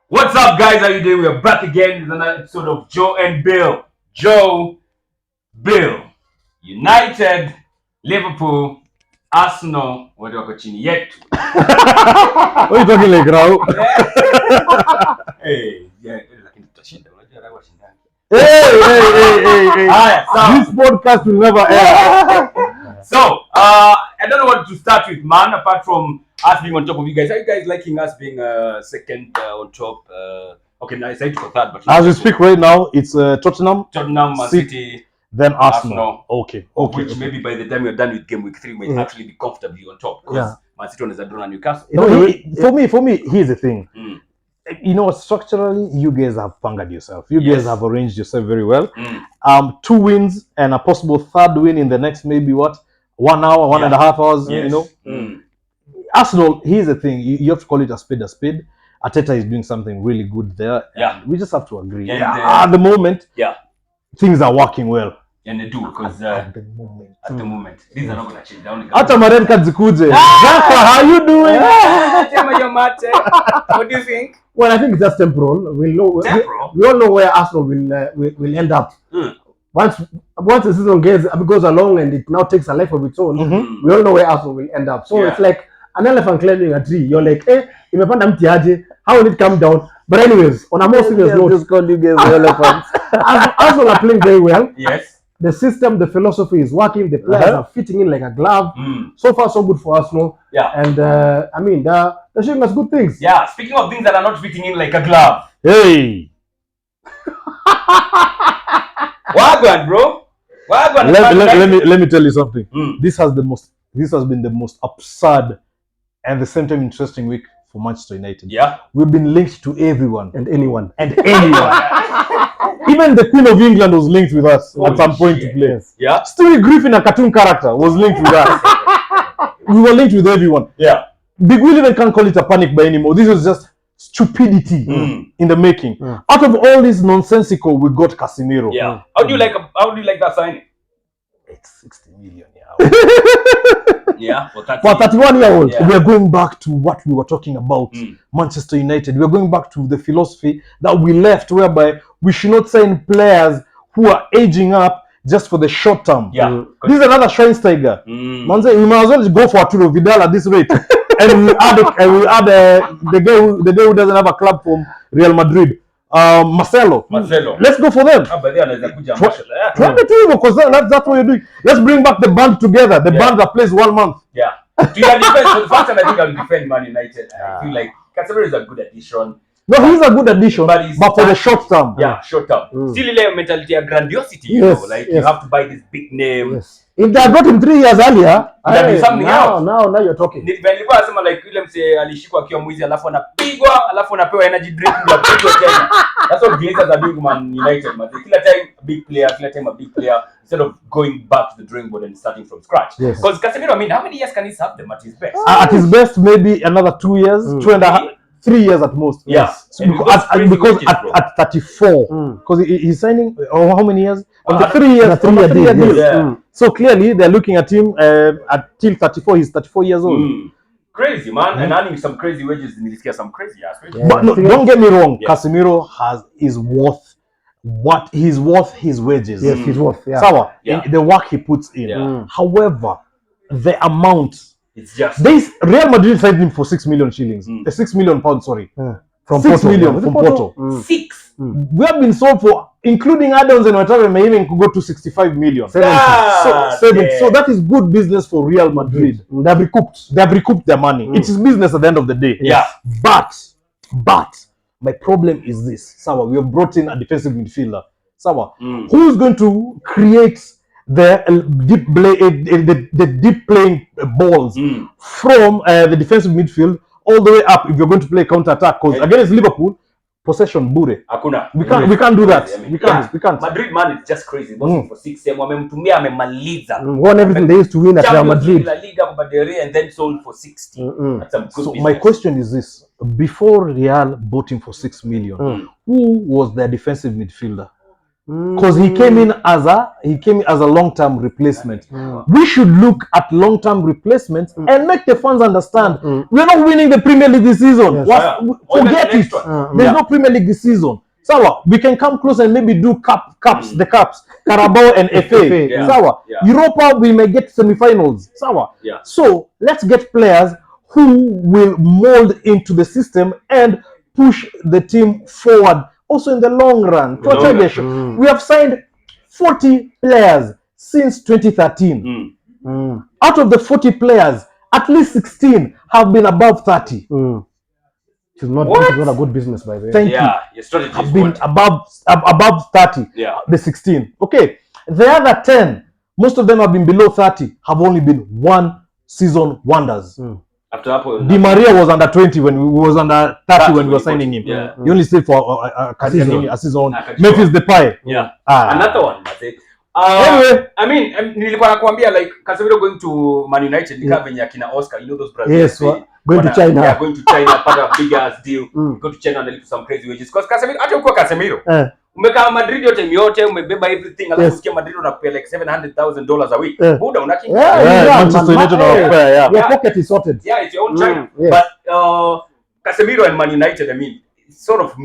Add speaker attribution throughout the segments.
Speaker 1: What's up, guys? How you doing? We're back again with another episode of Joe and Bill. Joe, Bill, United, Liverpool, Arsenal. What do I chini yetu?
Speaker 2: What are you talking like, Rao?
Speaker 1: Hey, yeah, lakini tutashinda. Unajua raha washinda.
Speaker 2: Hey. This podcast will never end.
Speaker 1: So, I don't know what to start with, man, apart from us being on top of you guys. Are you guys liking us being second on top? Okay, now it's right for third, but
Speaker 2: As we speak right now, it's Tottenham,
Speaker 1: Man City,
Speaker 2: then Arsenal. Okay.
Speaker 1: Which maybe by the time we're done with game week 3, we might actually be comfortably on top because Man City is a draw on Newcastle.
Speaker 2: For me, here's the thing. You know, structurally, you guys have pungered yourself. You guys have arranged yourself very well. 2 wins and a possible third win in the next maybe 1 hour, 1.5 hours. You know, Arsenal. Here's the thing: you have to call it a spade a spade. Arteta is doing something really good there.
Speaker 1: Yeah,
Speaker 2: we just have to agree.
Speaker 1: And,
Speaker 2: at the moment, things are working well.
Speaker 1: And they do because at the moment, these are not going to change.
Speaker 2: Hata red cards zikuje. Zaka, how you doing?
Speaker 1: What do you think?
Speaker 3: Well, I think it's just temporal. We all know where Arsenal will end up. Once the season goes along and it now takes a life of its own, we all know where Arsenal will end up. So it's like an elephant climbing a tree. You're like, imepanda mti aje, how will it come down? But anyways, on a more serious note,
Speaker 2: just call you guys elephants.
Speaker 3: Arsenal are playing very well.
Speaker 1: Yes.
Speaker 3: The system, the philosophy is working. The players are fitting in like a glove. So far, so good for Arsenal. Yeah. And I mean, they're showing us good things.
Speaker 1: Yeah. Speaking of things that are not fitting in like a glove.
Speaker 2: Hey.
Speaker 1: Wagwan, bro. Wagwan.
Speaker 2: Let me tell you something. This has been the most absurd and at the same time interesting week for Manchester United.
Speaker 1: Yeah.
Speaker 2: We've been linked to everyone
Speaker 3: and anyone.
Speaker 2: Even the Queen of England was linked with us at some point to play.
Speaker 1: Yeah.
Speaker 2: Stewie Griffin, a cartoon character, was linked with us. We were linked with everyone.
Speaker 1: Yeah.
Speaker 2: Big Will even can't call it a panic buy anymore. This was just stupidity in the making. Out of all this nonsensical, we got Casemiro.
Speaker 1: Yeah. How do you like that signing?
Speaker 2: It's 60 million. Yeah.
Speaker 1: For
Speaker 2: 31-year-old. We are going back to what we were talking about. Manchester United. We are going back to the philosophy that we left, whereby we should not sign players who are aging up just for the short term.
Speaker 1: Yeah.
Speaker 2: This is another Schweinsteiger. Man say, we might as well go for Arturo Vidal at this rate. And we add the guy who doesn't have a club from Real Madrid. Marcelo. Let's go for them. Because that's what you're doing. Let's bring back the band together. The band that plays 1 month.
Speaker 1: Yeah. To your defense, for the first time I think I'll defend Man United. I feel like Casemiro is a good addition.
Speaker 2: No, he's a good addition, but for the short term.
Speaker 1: Yeah, short term. Still a mentality of grandiosity, you know, like you have to buy this big name.
Speaker 3: Yes. If they had brought him 3 years earlier,
Speaker 1: now
Speaker 3: you're talking.
Speaker 1: Nilikuwa nasema like yule mse alishikwa akiwa mwizi alafu anapigwa alafu anapewa energy drink ya kupigwa tena. That's what Glazers are doing Man United, man. Kila time a big player instead of going back to the drawing board and starting from scratch. Because Casemiro, I mean, how many years can he serve them at his best?
Speaker 2: At his best, maybe another 2 years, 2.5, 3 years at most.
Speaker 1: Yes.
Speaker 2: Because at 34, because he's signing how many years? On the 3 years, 3 year deal.
Speaker 1: Yeah.
Speaker 2: So clearly they're looking at him until 34. He's 34 years old.
Speaker 1: Crazy, man. And earning some crazy wages. Nilisikia some crazy ass wages.
Speaker 2: But no, don't get me wrong. Casemiro is worth his wages.
Speaker 3: Yes, he's worth.
Speaker 2: Sawa, the work he puts in. However, the amount.
Speaker 1: It's just
Speaker 2: Real Madrid signed him for 6 million shillings. 6 million pounds, sorry. From 6
Speaker 3: Porto,
Speaker 2: million from Porto.
Speaker 1: 6.
Speaker 2: We have been sold for, including add-ons and whatever, may even go to 65 million. 70. So that is good business for Real Madrid. They have recouped their money. It is business at the end of the day.
Speaker 1: Yeah.
Speaker 2: But my problem is this. Sawa, we have brought in a defensive midfielder. Sawa, who is going to create the deep playing balls from the defensive midfield all the way up if you're going to play counter attack? Because against Liverpool, possession bure.
Speaker 1: Hakuna.
Speaker 2: We can't do that. We can't.
Speaker 1: Madrid, man, it's just crazy. Bossing for 6 years. Wamemtumia amemaliza.
Speaker 3: Won everything they used to win at Real Madrid.
Speaker 1: La Liga and then sold for 60. That's a good business.
Speaker 2: My question is this: before Real bought him for 6 million, who was their defensive midfielder? because he came in as a long-term replacement. We should look at long-term replacements and make the fans understand we're not winning the Premier League this season.
Speaker 3: Yes.
Speaker 2: Forget it. There's no Premier League this season. Sawa, we can come close and maybe do cups, Carabao and FA.
Speaker 3: Yeah.
Speaker 2: Sawa.
Speaker 1: Yeah.
Speaker 2: Europa, we may get semi-finals. Sawa.
Speaker 1: Yeah.
Speaker 2: So let's get players who will mold into the system and push the team forward. Also in the long run. We have signed 40 players since 2013. Out of the 40 players, at least 16 have been above 30.
Speaker 3: It's not a good business, by the way.
Speaker 2: Thank you.
Speaker 1: Your strategy
Speaker 2: Have
Speaker 1: is
Speaker 2: been
Speaker 1: good.
Speaker 2: above 30.
Speaker 1: Yeah.
Speaker 2: The 16. Okay. The other 10, most of them have been below 30, have only been one season wonders.
Speaker 1: After that,
Speaker 2: Di Maria was under 20 when we was under 30 when we were signing him.
Speaker 1: Yeah.
Speaker 2: He only stayed for a season.
Speaker 1: Academy.
Speaker 2: Memphis Depay.
Speaker 1: Yeah.
Speaker 2: Ah.
Speaker 1: Another one, that's it.
Speaker 2: Anyway.
Speaker 1: I mean, nilikuwa nakwambia like Casemiro going to Man United, nika venye akina Oscar, you know those Brazilians.
Speaker 3: Yes, going to China.
Speaker 1: Yeah, going to China, part of a big ass deal. Go to China and live some crazy wages. Because Casemiro, hata ukiwa Casemiro, umekaa Madrid yote yote, umebeba everything, alafu usikia Madrid unapea like $700,000 a week. Buda unakinga.
Speaker 2: Manchester United
Speaker 3: your pocket is sorted.
Speaker 1: Yeah, it's your own China.
Speaker 3: Yes.
Speaker 1: But Casemiro and Man United, I mean, it sort of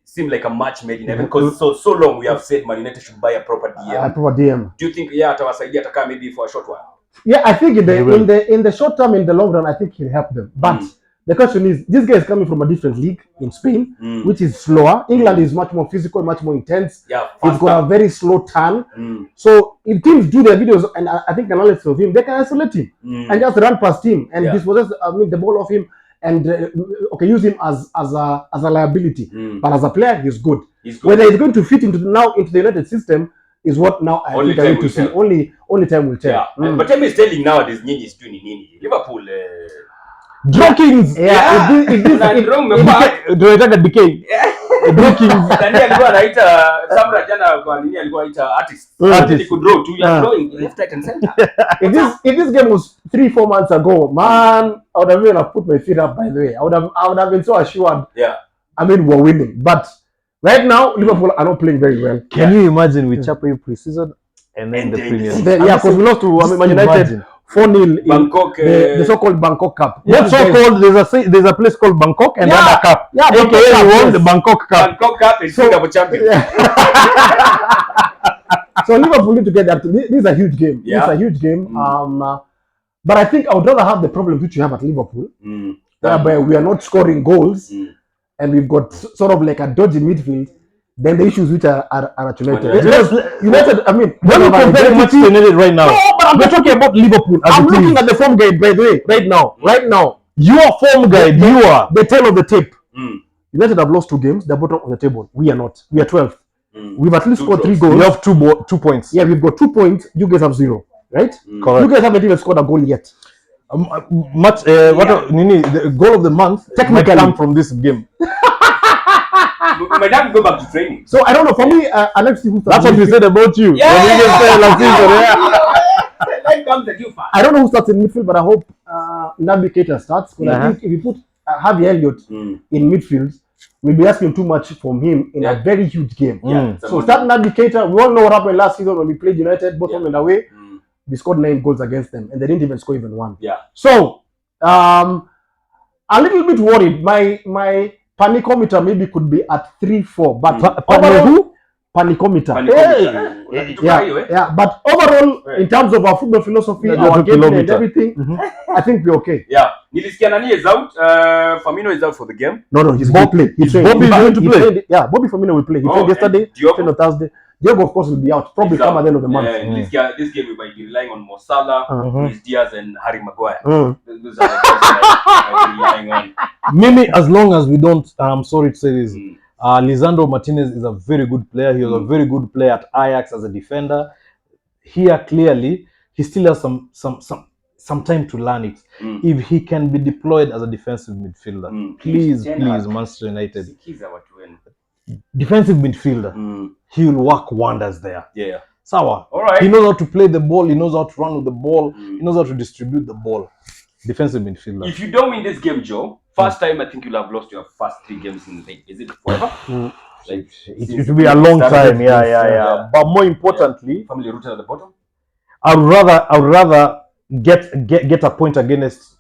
Speaker 1: seem like a match made in heaven because so long we have said Man United should buy a proper DM.
Speaker 3: A proper DM.
Speaker 1: Do you think atawasaidia atakaa maybe for a short while?
Speaker 3: Yeah, I think in the short term, in the long run, I think he'll help them. But the question is, this guy is coming from a different league in Spain, which is slower. England is much more physical, much more intense.
Speaker 1: Yeah,
Speaker 3: he's got a very slow turn. So if teams do their videos, and I think analysis of him, they can isolate him and just run past him and dispossess the ball of him and use him as a liability. But as a player, he's good. Whether he's going to fit into the United system is what now I think I need to see. Only time will tell.
Speaker 1: Yeah. But tell me, telling nowadays, Nini is doing Nini. Liverpool.
Speaker 2: Drokings.
Speaker 3: Yeah.
Speaker 2: Tunataka decay. Drokings.
Speaker 1: Nani alikuwa anaita Samra jana kwa nini alikuwa anaita artist. Artist could draw 2 years drawing left right and center.
Speaker 3: If this game was 3-4 months ago, man, I would have even put my feet up, by the way. I would have been so assured.
Speaker 1: Yeah.
Speaker 3: I mean, we're winning. But right now, Liverpool are not playing very well.
Speaker 2: Can you imagine we chap you pre-season and then the Premier League?
Speaker 3: Yeah, because we lost to Man United 4-0 in
Speaker 1: Bangkok,
Speaker 3: the so-called Bangkok Cup.
Speaker 2: Not so-called, there's a place called Bangkok and another cup.
Speaker 3: Yeah,
Speaker 2: AKA we won the Bangkok Cup.
Speaker 1: Bangkok Cup is Singapore champion.
Speaker 3: So Liverpool need to get that. This is a huge game.
Speaker 1: Yeah.
Speaker 3: It's a huge game. But I think I would rather have the problem which we have at Liverpool, whereby we are not scoring goals and we've got sort of like a dodgy midfield, than the issues which are at United. United, I mean,
Speaker 2: when you compare much to United right now, no, but I'm talking about Liverpool.
Speaker 3: I'm looking at the form guide, by the way, right now.
Speaker 2: Your form guide, you are
Speaker 3: the tail of the tape. United have lost 2 games. They're bottom of the table. We are not. We are 12th. We've at least scored 3 goals.
Speaker 2: You have 2 points.
Speaker 3: Yeah, we've got 2 points. You guys have 0, right?
Speaker 2: Correct.
Speaker 3: You guys haven't even scored a goal yet.
Speaker 2: The goal of the month technically come from this game.
Speaker 1: We might have to go back to training.
Speaker 3: So I don't know. For me, let's see who starts.
Speaker 2: That's what we said about you.
Speaker 1: Yeah.
Speaker 2: When we said last
Speaker 1: Life comes at you fast.
Speaker 3: I don't know who starts in midfield, but I hope Naby Keita starts. Because I think if you put Harvey Elliott in midfield, we'll be asking too much from him in a very huge game. So start Naby Keita. We all know what happened last season when we played United, both home and away. We scored 9 goals against them, and they didn't even score even 1.
Speaker 1: Yeah.
Speaker 3: So a little bit worried. My panicometer maybe could be at 3-4, but overall, panicometer. Yeah. But overall, in terms of our football philosophy, our game and everything, I think we're okay.
Speaker 1: Yeah. Nilisikia Nani is out. Firmino is out for the game.
Speaker 3: No, he's going to play.
Speaker 2: Bobby is going to play.
Speaker 3: Yeah, Bobby Firmino will play. He played yesterday, played on Thursday. Diego, of course, will be out. Probably come at the end of the month.
Speaker 1: This game we might be relying on Mo Salah, Luis Diaz, and Harry Maguire. Those are the guys that might be relying on.
Speaker 2: Maybe as long as we don't, I'm sorry to say this, Lisandro Martinez is a very good player. He was a very good player at Ajax as a defender. Here, clearly, he still has some time to learn it. If he can be deployed as a defensive midfielder, please, Manchester United. Defensive midfielder, he will work wonders there.
Speaker 1: Yeah.
Speaker 2: Sawa.
Speaker 1: All right.
Speaker 2: He knows how to play the ball. He knows how to run with the ball. He knows how to distribute the ball. Defensive midfielder.
Speaker 1: If you don't win this game, Joe, first time I think you'll have lost your first 3 games in the league. Is it forever? Like,
Speaker 2: it will be a long time. Yeah. But more importantly,
Speaker 1: family rooted at the bottom.
Speaker 2: I would rather get a point against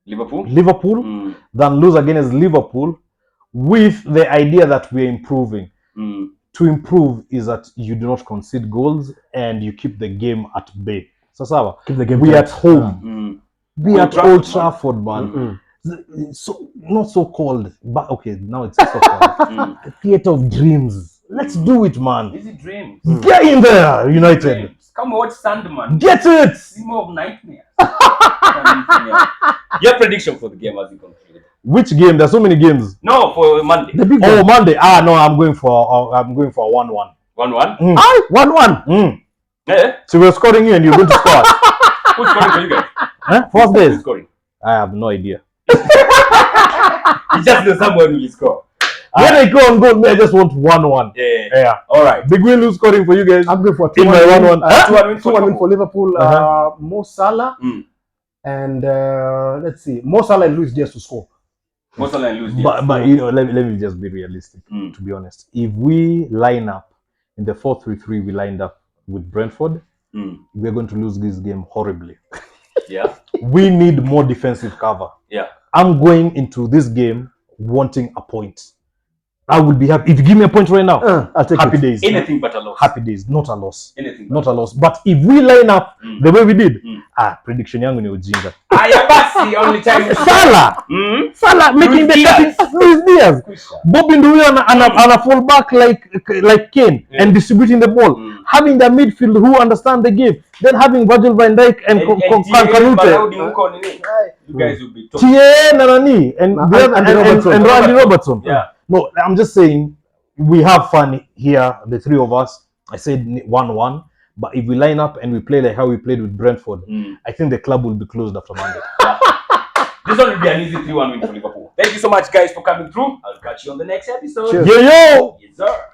Speaker 1: Liverpool
Speaker 2: than lose against Liverpool with the idea that we're improving. To improve is that you do not concede goals and you keep the game at bay. So
Speaker 3: keep the game.
Speaker 2: We at home. We at Old Trafford, man. So not so cold, but okay, now it's so cold. The theater of dreams. Let's do it, man.
Speaker 1: Is it dreams?
Speaker 2: Get in there, United.
Speaker 1: Dreams. Come watch Sandman.
Speaker 2: Get it.
Speaker 1: See more of nightmares. Your prediction for the game as you conclude.
Speaker 2: Which game? There's so many games.
Speaker 1: No, for Monday.
Speaker 3: The big
Speaker 2: Monday. No, I'm going for 1-1.
Speaker 1: 1-1.
Speaker 3: 1-1.
Speaker 1: Yeah.
Speaker 2: So we're scoring you and you're going to score.
Speaker 1: Who's scoring for you guys?
Speaker 2: First days.
Speaker 1: Who's scoring?
Speaker 2: I have no idea.
Speaker 1: You just know someone will score.
Speaker 2: When I go on goal, I just want 1-1.
Speaker 1: Yeah. All right.
Speaker 2: Big win, who's scoring for you guys?
Speaker 3: I'm going for 2-1.
Speaker 2: In my 1-1.
Speaker 3: 2-1 win for Liverpool. Mo Salah and let's see, Mo Salah and Luis Diaz to score.
Speaker 1: Mo Salah and Luis Diaz.
Speaker 2: But you know, let me just be realistic. To be honest, if we line up in the 4-3-3 we lined up with Brentford, we're going to lose this game horribly.
Speaker 1: Yeah.
Speaker 2: We need more defensive cover.
Speaker 1: Yeah.
Speaker 2: I'm going into this game wanting a point. I would be happy if you give me a point right now.
Speaker 3: I'll take
Speaker 2: happy
Speaker 3: it.
Speaker 2: days.
Speaker 1: Anything but a loss.
Speaker 2: Happy days, not a loss.
Speaker 1: Anything
Speaker 2: not a loss. But if we line up the way we did, prediction yangu ni ujinga.
Speaker 1: Ayabasi only time.
Speaker 2: Salah making the cutting. Luis Diaz. Bobby Nduyo and a full back like Kane and distributing the ball. Having the midfield who understand the game. Then having Virgil van Dijk and Kanute.
Speaker 1: You guys will be tough.
Speaker 2: And Randy Robertson.
Speaker 1: Yeah.
Speaker 2: No, I'm just saying we have fun here, the three of us. I said 1-1, but if we line up and we play like how we played with Brentford, I think the club will be closed after Monday.
Speaker 1: This one will be an easy 3-1 win for Liverpool. Thank you so much, guys, for coming through. I'll catch you on the next episode.
Speaker 2: Cheers. Yo!
Speaker 1: Yes, sir.